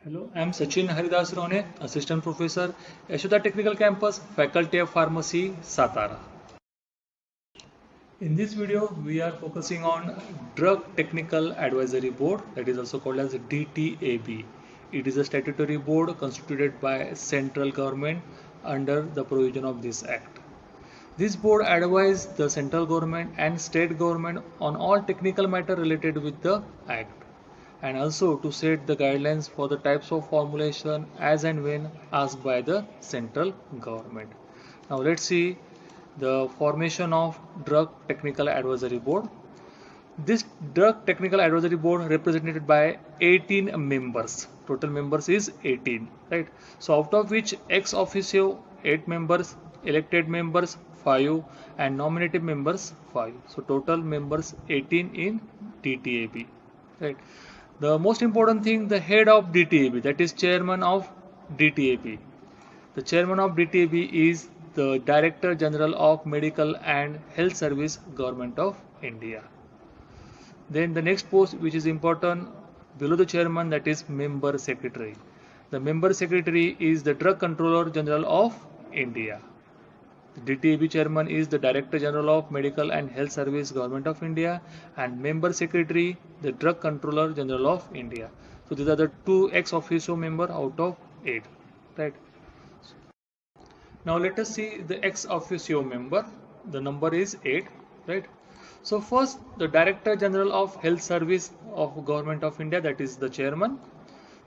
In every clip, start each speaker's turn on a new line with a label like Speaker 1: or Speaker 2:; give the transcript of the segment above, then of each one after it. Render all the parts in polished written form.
Speaker 1: Hello, I'm Sachin Haridas Rone, Assistant Professor, Yashoda Technical Campus, Faculty of Pharmacy, Satara. In this video, we are focusing on Drug Technical Advisory Board, that is also called as DTAB. It is a statutory board constituted by central government under the provision of this act. This board advises the central government and state government on all technical matter related with the act, and also to set the guidelines for the types of formulation as and when asked by the central government. Now let's see the formation of Drug Technical Advisory Board. This Drug Technical Advisory Board represented by 18 members. Total members is 18, right? So out of which ex officio 8 members, elected members 5, and nominated members 5. So total members 18 in DTAB, right? The most important thing, the head of DTAB, that is chairman of DTAB. The chairman of DTAB is the Director General of Medical and Health Service, Government of India. Then the next post which is important below the chairman, that is member secretary. The member secretary is the Drug Controller General of India. The DTAB chairman is the Director General of Medical and Health Service, Government of India, and member secretary the Drug Controller General of India. So these are the 2 ex officio member out of 8, right? Now let us see the ex officio member. The number is 8, right? So first, the Director General of Health Service of Government of India, that is the chairman.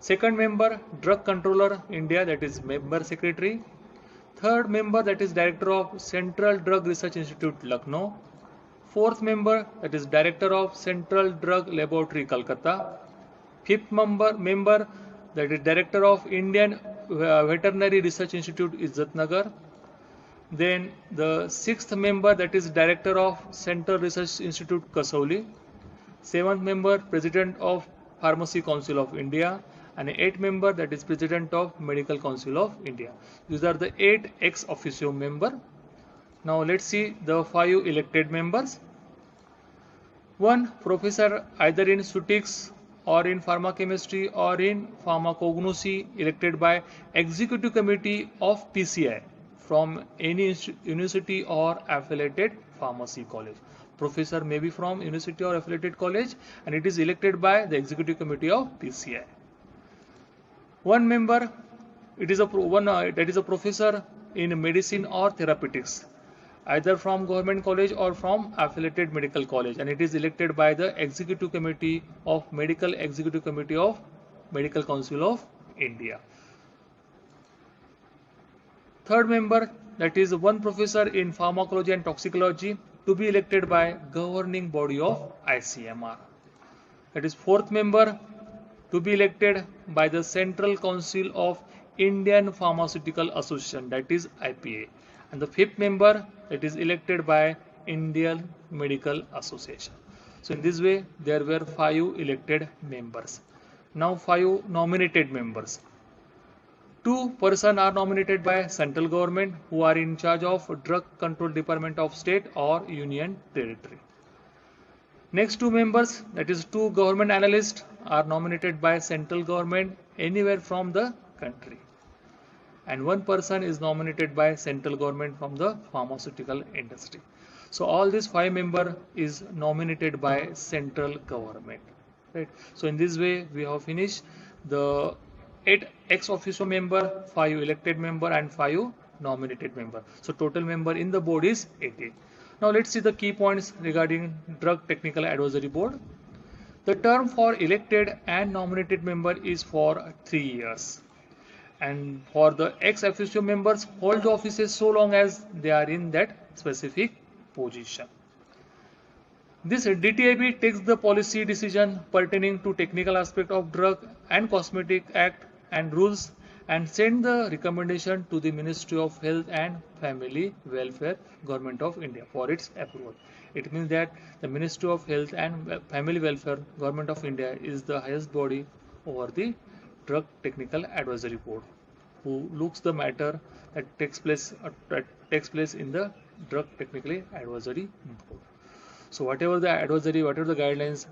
Speaker 1: Second member, Drug Controller India, that is member secretary. Third member, that is Director of Central Drug Research Institute, Lucknow. Fourth member, that is Director of Central Drug Laboratory, Calcutta. Fifth member, that is Director of Indian Veterinary Research Institute, Izzatnagar. Then the sixth member, that is Director of Central Research Institute, Kasauli. Seventh member, President of Pharmacy Council of India, and 8th member, that is President of Medical Council of India. These are the 8 ex officio member. Now let's see the 5 elected members. One professor either in Sutics or in pharmacochemistry or in pharmacognosy, elected by Executive Committee of PCI from any university or affiliated pharmacy college. Professor may be from university or affiliated college, and it is elected by the Executive Committee of PCI. One member, it is that is a professor in medicine or therapeutics, either from government college or from affiliated medical college, and it is elected by the Executive Committee of Executive Committee of Medical Council of India. Third member, that is one professor in pharmacology and toxicology, to be elected by governing body of ICMR. That is fourth member, to be elected by the Central Council of Indian Pharmaceutical Association, that is IPA. And the fifth member, that is elected by Indian Medical Association. So in this way, there were 5 elected members. Now 5 nominated members. 2 persons are nominated by central government who are in charge of drug control department of state or union territory. Next 2 members, that is 2 government analysts, are nominated by central government anywhere from the country. And 1 person is nominated by central government from the pharmaceutical industry. So all these 5 members is nominated by central government, right? So in this way we have finished the 8 ex officio member, 5 elected member, and 5 nominated member. So total member in the board is 18. Now let's see the key points regarding Drug Technical Advisory Board. The term for elected and nominated member is for 3 years. And for the ex officio members, hold the offices so long as they are in that specific position. This DTAB takes the policy decision pertaining to technical aspect of Drug and Cosmetic Act and rules and send the recommendation to the Ministry of Health and Family Welfare, Government of India, for its approval. It means that the Ministry of Health and Family Welfare, Government of India is the highest body over the Drug Technical Advisory Board, who looks the matter that takes place in the Drug Technical Advisory Board. So whatever the advisory, whatever the guidelines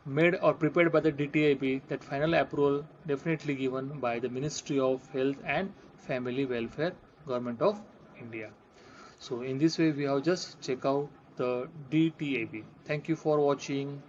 Speaker 1: made or prepared by the DTIB, that final approval definitely given by the Ministry of Health and Family Welfare, Government of India. So in this way we have just check out the DTAB. Thank you for watching.